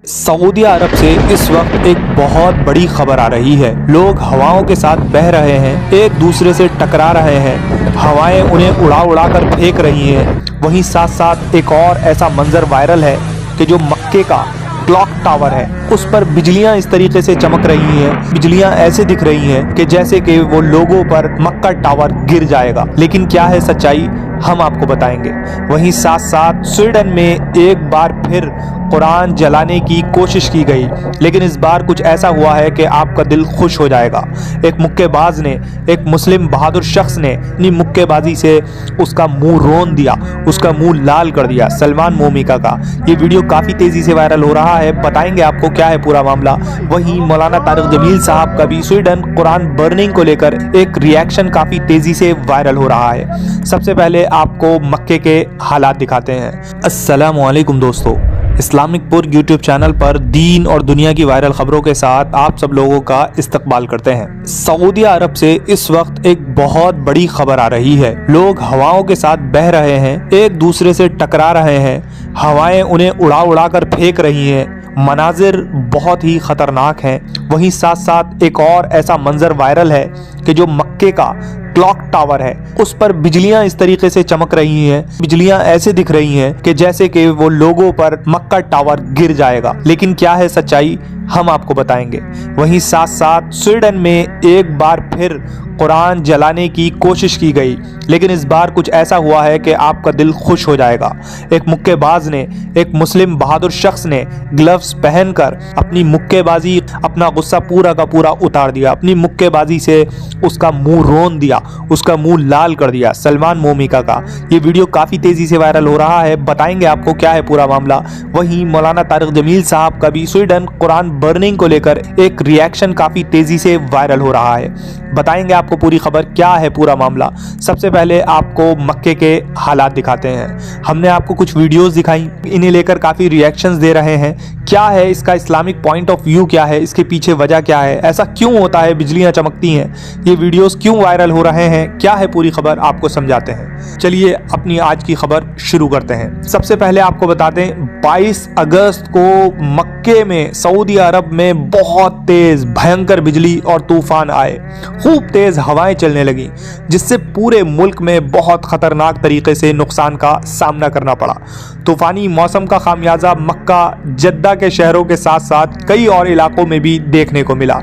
Saudi अरब से इस वक्त एक बहुत बड़ी खबर आ रही है। लोग हवाओं के साथ बह रहे हैं, एक दूसरे से टकरा रहे हैं, हवाएं उन्हें उड़ा उड़ा कर फेंक रही हैं। वहीं साथ साथ एक और ऐसा मंजर वायरल है कि जो मक्के का क्लॉक टावर है उस पर बिजलियां इस तरीके से चमक रही हैं, बिजलियां ऐसे दिख रही हैं कि जैसे कि वो लोगों पर मक्का टावर गिर जाएगा। लेकिन क्या है सच्चाई, हम आपको बताएंगे। वहीं साथ साथ स्वीडन में एक बार फिर कुरान जलाने की कोशिश की गई, लेकिन इस बार कुछ ऐसा हुआ है कि आपका दिल खुश हो जाएगा। एक मुक्केबाज ने, एक मुस्लिम बहादुर शख्स ने अपनी मुक्केबाजी से उसका मुंह रोन दिया, उसका मुंह लाल कर दिया। सलमान मोमिका का ये वीडियो काफ़ी तेज़ी से वायरल हो रहा है, बताएंगे आपको क्या है पूरा मामला। वहीं मौलाना तारिक जमील साहब का भी स्वीडन कुरान बर्निंग को लेकर एक रिएक्शन काफ़ी तेज़ी से वायरल हो रहा है। सबसे पहले आपको मक्के के हालात दिखाते हैं। अस्सलामु अलैकुम दोस्तों, इस्लामिक पुर यूट्यूब चैनल पर दीन और दुनिया की वायरल खबरों के साथ आप सब लोगों का इस्तकबाल करते हैं। सऊदी अरब से इस वक्त एक बहुत बड़ी खबर आ रही है। लोग हवाओं के साथ बह रहे हैं, एक दूसरे से टकरा रहे हैं, हवाएं उन्हें उड़ा उड़ा कर फेंक रही हैं। मनाजिर बहुत ही खतरनाक हैं। वहीं साथ साथ एक और ऐसा मंजर वायरल है कि जो मक्के का क्लॉक टावर है उस पर बिजलियां इस तरीके से चमक रही हैं, बिजलियां ऐसे दिख रही हैं कि जैसे कि वो लोगों पर मक्का टावर गिर जाएगा। लेकिन क्या है सच्चाई, हम आपको बताएंगे। वहीं साथ साथ स्वीडन में एक बार फिर कुरान जलाने की कोशिश की गई, लेकिन इस बार कुछ ऐसा हुआ है कि आपका दिल खुश हो जाएगा। एक मुक्केबाज ने, एक मुस्लिम बहादुर शख्स ने ग्लव्स पहनकर अपनी मुक्केबाजी, अपना गुस्सा पूरा का पूरा उतार दिया, अपनी मुक्केबाजी से उसका मुंह रोन दिया, उसका मुंह लाल कर दिया। सलमान मोमिका का ये वीडियो काफ़ी तेज़ी से वायरल हो रहा है, बताएंगे आपको क्या है पूरा मामला। वहीं मौलाना तारिक जमील साहब का भी स्वीडन कुरान बर्निंग को लेकर एक रिएक्शन काफ़ी तेज़ी से वायरल हो रहा है, बताएंगे आपको पूरी खबर क्या है पूरा मामला। सबसे पहले आपको मक्के के हालात दिखाते हैं। हमने आपको कुछ वीडियोस दिखाई, इन्हें लेकर काफ़ी रिएक्शंस दे रहे हैं। क्या है इसका इस्लामिक पॉइंट ऑफ व्यू, क्या है इसके पीछे वजह, क्या है, ऐसा क्यों होता है, बिजलियां चमकती हैं, ये वीडियोस क्यों वायरल हो रहे हैं, क्या है पूरी खबर आपको समझाते हैं। चलिए अपनी आज की खबर शुरू करते हैं। सबसे पहले आपको बताते हैं 22 अगस्त को मक्के में, सऊदी अरब में बहुत तेज भयंकर बिजली और तूफान आए, खूब तेज हवाएं चलने लगी, जिससे पूरे मुल्क में बहुत खतरनाक तरीके से नुकसान का सामना करना पड़ा। तूफानी मौसम का खामियाजा मक्का, जद्दा के शहरों के साथ साथ कई और इलाकों में भी देखने को मिला।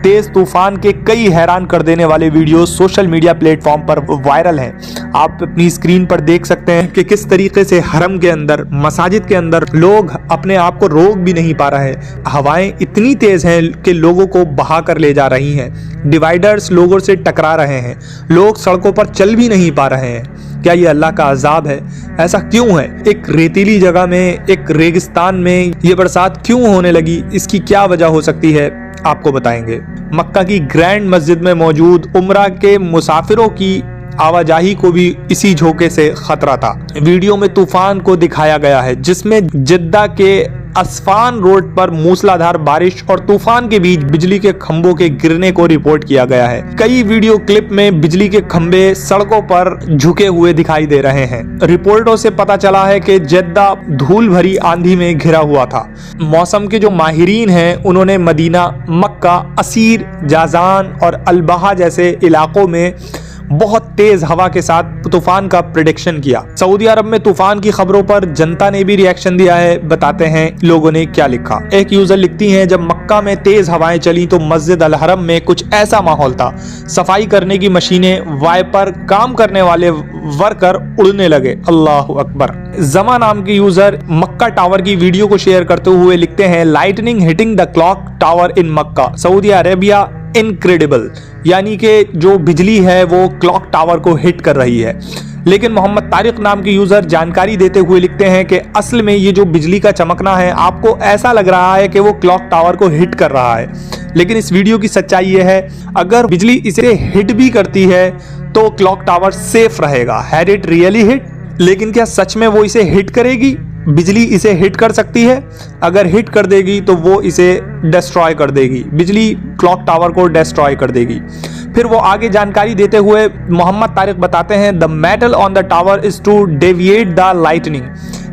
तेज तूफान के कई हैरान कर देने वाले वीडियो सोशल मीडिया प्लेटफॉर्म पर वायरल हैं। आप अपनी स्क्रीन पर देख सकते हैं कि किस तरीके से हरम के अंदर, मसाजिद के अंदर लोग अपने आप को रोक भी नहीं पा रहे। हवाएं इतनी तेज हैं कि लोगों को बहा कर ले जा रही हैं। डिवाइडर्स लोगों से टकरा रहे हैं, लोग सड़कों पर चल भी नहीं पा रहे हैं। क्या ये अल्लाह का अजाब है? ऐसा क्यों है? एक रेतीली जगह में, एक रेगिस्तान में ये बरसात क्यों होने लगी? इसकी क्या वजह हो सकती है, आपको बताएंगे। मक्का की ग्रैंड मस्जिद में मौजूद उम्रा के मुसाफिरों की आवाजाही को भी इसी झोंके से खतरा था। वीडियो में तूफान को दिखाया गया है, जिसमें जद्दा के अस्फान रोड पर मूसलाधार बारिश और तूफान के बीच बिजली के खंभों के गिरने को रिपोर्ट किया गया है। कई वीडियो क्लिप में बिजली के खंभे सड़कों पर झुके हुए दिखाई दे रहे हैं। रिपोर्टों से पता चला है कि जद्दा धूल भरी आंधी में घिरा हुआ था। मौसम के जो माहिरीन हैं उन्होंने मदीना, मक्का, असीर, जाजान और अलबहा जैसे इलाकों में बहुत तेज हवा के साथ तूफान का प्रेडिक्शन किया। सऊदी अरब में तूफान की खबरों पर जनता ने भी रिएक्शन दिया है, बताते हैं लोगों ने क्या लिखा। एक यूजर लिखती हैं, जब मक्का में तेज हवाएं चली तो मस्जिद अल हरम में कुछ ऐसा माहौल था, सफाई करने की मशीनें, वाइपर, काम करने वाले वर्कर उड़ने लगे। अल्लाह अकबर। जमा नाम के यूजर मक्का टावर की वीडियो को शेयर करते हुए लिखते हैं, lightning hitting the clock tower in Mecca, Saudi Arabia incredible, यानी कि जो बिजली है वो क्लॉक टावर को हिट कर रही है। लेकिन मोहम्मद तारिक नाम के यूजर जानकारी देते हुए लिखते हैं कि असल में ये जो बिजली का चमकना है, आपको ऐसा लग रहा है कि वो क्लॉक टावर को हिट कर रहा है, लेकिन इस वीडियो की सच्चाई ये है, अगर बिजली इसे हिट भी करती है तो क्लॉक टावर सेफ रहेगा। Had it really hit? लेकिन क्या सच में वो इसे हिट करेगी? बिजली इसे हिट कर सकती है? अगर हिट कर देगी तो वो इसे डिस्ट्रॉय कर देगी, बिजली क्लॉक टावर को डिस्ट्रॉय कर देगी। फिर वो आगे जानकारी देते हुए मोहम्मद तारिक बताते हैं, the metal on the tower is to deviate the lightning,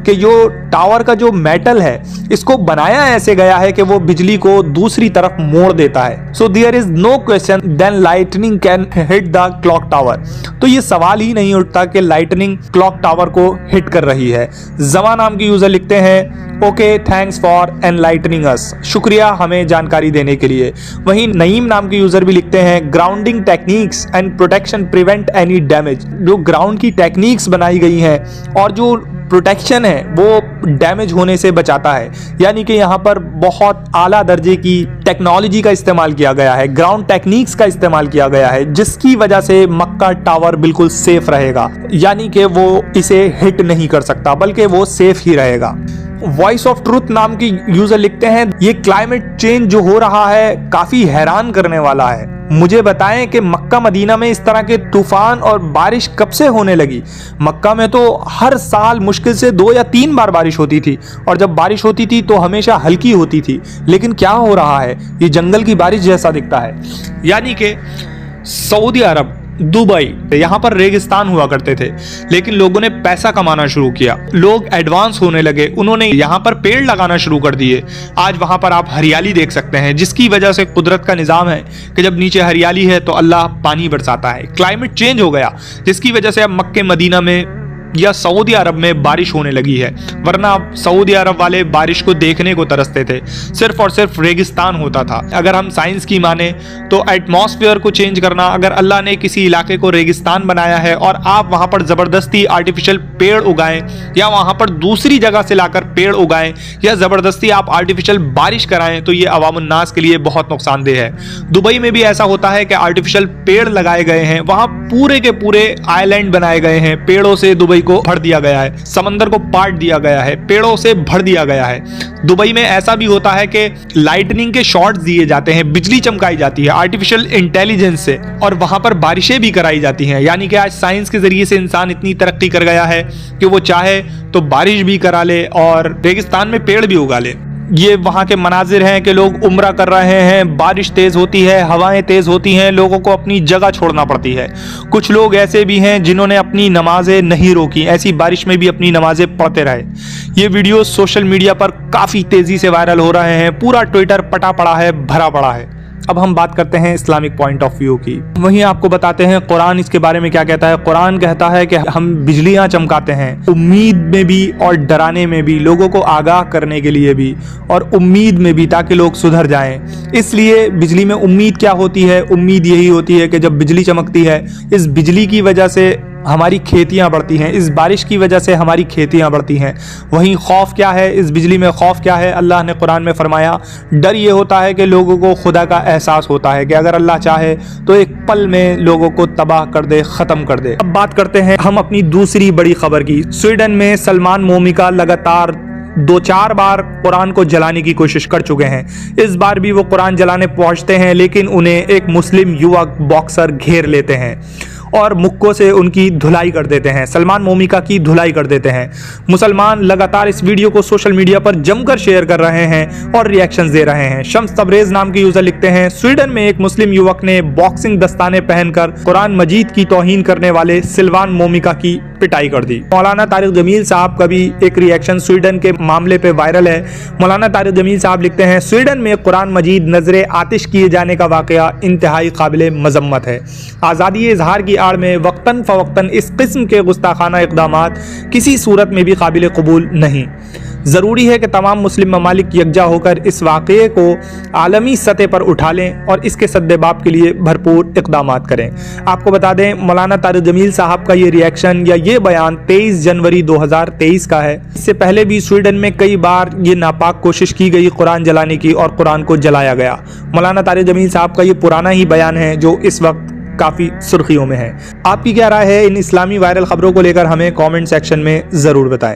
कि जो टावर का जो मेटल है इसको बनाया ऐसे गया है कि वो बिजली को दूसरी तरफ मोड़ देता है। So there is no question then lightning can hit the clock tower. तो ये सवाल ही नहीं उठता कि लाइटनिंग क्लॉक टावर को हिट कर रही है। जमा नाम के यूजर लिखते हैं okay thanks for enlightening us, शुक्रिया हमें जानकारी देने के लिए। वहीं नईम नाम के यूजर भी लिखते हैं grounding techniques and protection prevent any damage. जो ग्राउंड की टेक्निक्स बनाई गई हैं और जो प्रोटेक्शन है वो डैमेज होने से बचाता है, यानी कि यहाँ पर बहुत आला दर्जे की टेक्नोलॉजी का इस्तेमाल किया गया है, ग्राउंड टेक्निक्स का इस्तेमाल किया गया है, जिसकी वजह से मक्का टावर बिल्कुल सेफ रहेगा, यानी कि वो इसे हिट नहीं कर सकता बल्कि वो सेफ ही रहेगा। वॉइस ऑफ ट्रूथ नाम की यूजर लिखते हैं ये क्लाइमेट चेंज जो हो रहा है काफी हैरान करने वाला है। मुझे बताएं कि मक्का मदीना में इस तरह के तूफान और बारिश कब से होने लगी। मक्का में तो हर साल मुश्किल से 2 या 3 बार बारिश होती थी और जब बारिश होती थी तो हमेशा हल्की होती थी, लेकिन क्या हो रहा है ये जंगल की बारिश जैसा दिखता है। यानी कि सऊदी अरब, दुबई, यहाँ पर रेगिस्तान हुआ करते थे, लेकिन लोगों ने पैसा कमाना शुरू किया, लोग एडवांस होने लगे, उन्होंने यहाँ पर पेड़ लगाना शुरू कर दिए। आज वहाँ पर आप हरियाली देख सकते हैं, जिसकी वजह से कुदरत का निज़ाम है कि जब नीचे हरियाली है तो अल्लाह पानी बरसाता है। क्लाइमेट चेंज हो गया जिसकी वजह से अब मक्के मदीना में या सऊदी अरब में बारिश होने लगी है, वरना सऊदी अरब वाले बारिश को देखने को तरसते थे, सिर्फ और सिर्फ रेगिस्तान होता था। अगर हम साइंस की माने तो एटमॉस्फेयर को चेंज करना, अगर अल्लाह ने किसी इलाके को रेगिस्तान बनाया है और आप वहां पर जबरदस्ती आर्टिफिशियल पेड़ उगाएं या वहां पर दूसरी जगह से लाकर पेड़ उगाएं या जबरदस्ती आप आर्टिफिशियल बारिश कराएं, तो ये अवामुन्नास के लिए बहुत नुकसानदेह है। दुबई में भी ऐसा होता है कि आर्टिफिशियल पेड़ लगाए गए हैं, वहां पूरे के पूरे आइलैंड बनाए गए हैं, पेड़ों से दुबई को भर दिया गया है, समंदर को पाट दिया गया है, पेड़ों से भर दिया गया है। दुबई में ऐसा भी होता है कि लाइटनिंग के शॉट्स दिए जाते हैं, बिजली चमकाई जाती है आर्टिफिशियल इंटेलिजेंस से, और वहां पर बारिशें भी कराई जाती हैं। यानी कि आज साइंस के जरिए से इंसान इतनी तरक्की कर गया है कि वो चाहे तो बारिश भी करा ले और रेगिस्तान में पेड़ भी उगा ले। ये वहाँ के मनाजिर हैं कि लोग उम्रा कर रहे हैं, बारिश तेज़ होती है, हवाएं तेज़ होती हैं, लोगों को अपनी जगह छोड़ना पड़ती है। कुछ लोग ऐसे भी हैं जिन्होंने अपनी नमाजें नहीं रोकी, ऐसी बारिश में भी अपनी नमाजें पढ़ते रहे। ये वीडियो सोशल मीडिया पर काफ़ी तेज़ी से वायरल हो रहे हैं, पूरा ट्विटर पटा पड़ा है, भरा पड़ा है। अब हम बात करते हैं इस्लामिक पॉइंट ऑफ व्यू की। वहीं आपको बताते हैं कुरान इसके बारे में क्या कहता है। कुरान कहता है कि हम बिजलियां चमकाते हैं, उम्मीद में भी और डराने में भी, लोगों को आगाह करने के लिए भी और उम्मीद में भी, ताकि लोग सुधर जाएं। इसलिए बिजली में उम्मीद क्या होती है? उम्मीद यही होती है कि जब बिजली चमकती है, इस बिजली की वजह से हमारी खेतियां बढ़ती हैं, इस बारिश की वजह से हमारी खेतियां बढ़ती हैं। वहीं खौफ क्या है? इस बिजली में खौफ क्या है? अल्लाह ने कुरान में फरमाया, डर ये होता है कि लोगों को खुदा का एहसास होता है कि अगर अल्लाह चाहे तो एक पल में लोगों को तबाह कर दे, ख़त्म कर दे। अब बात करते हैं हम अपनी दूसरी बड़ी खबर की। स्वीडन में सलमान मोमिका लगातार 2-4 बार कुरान को जलाने की कोशिश कर चुके हैं। इस बार भी वो कुरान जलाने पहुंचते हैं, लेकिन उन्हें एक मुस्लिम युवक बॉक्सर घेर लेते हैं और मुक्कों से उनकी धुलाई कर देते हैं, सलमान मोमिका की धुलाई कर देते हैं। मुसलमान लगातार इस वीडियो को सोशल मीडिया पर जमकर शेयर कर रहे हैं और रिएक्शंस दे रहे हैं। शम्स तबरेज नाम के यूजर लिखते हैं, स्वीडन में एक मुस्लिम युवक ने बॉक्सिंग दस्ताने पहनकर कुरान मजीद की तौहीन करने वाले सलमान मोमिका की पिटाई कर दी। मौलाना तारिक जमील साहब का भी एक रिएक्शन स्वीडन के मामले पे वायरल है। मौलाना तारिक जमील साहब लिखते हैं, स्वीडन में कुरान मजीद नजरे आतिश किए जाने का वाकया इंतहाई काबिले मजम्मत है। आज़ादी इजहार की आड़ में वक्तन फवक्तन इस किस्म के गुस्ताखाना इक़दामात किसी सूरत में भी काबिल कबूल नहीं। ज़रूरी है कि तमाम मुस्लिम ममालिक यकजा होकर इस वाक़ये को आलमी सतह पर उठा लें और इसके सद्देबाब के लिए भरपूर इक़दामात करें। आपको बता दें, मौलाना तारिक जमील साहब का ये रिएक्शन या ये बयान 23 जनवरी 2023 का है। इससे पहले भी स्वीडन में कई बार ये नापाक कोशिश की गई कुरान जलाने की और कुरान को जलाया गया। मौलाना तारिक जमील साहब का ये पुराना ही बयान है जो इस वक्त काफ़ी सुर्खियों में है। आपकी क्या राय है इन इस्लामी वायरल खबरों को लेकर? हमें कमेंट सेक्शन में ज़रूर बताएं।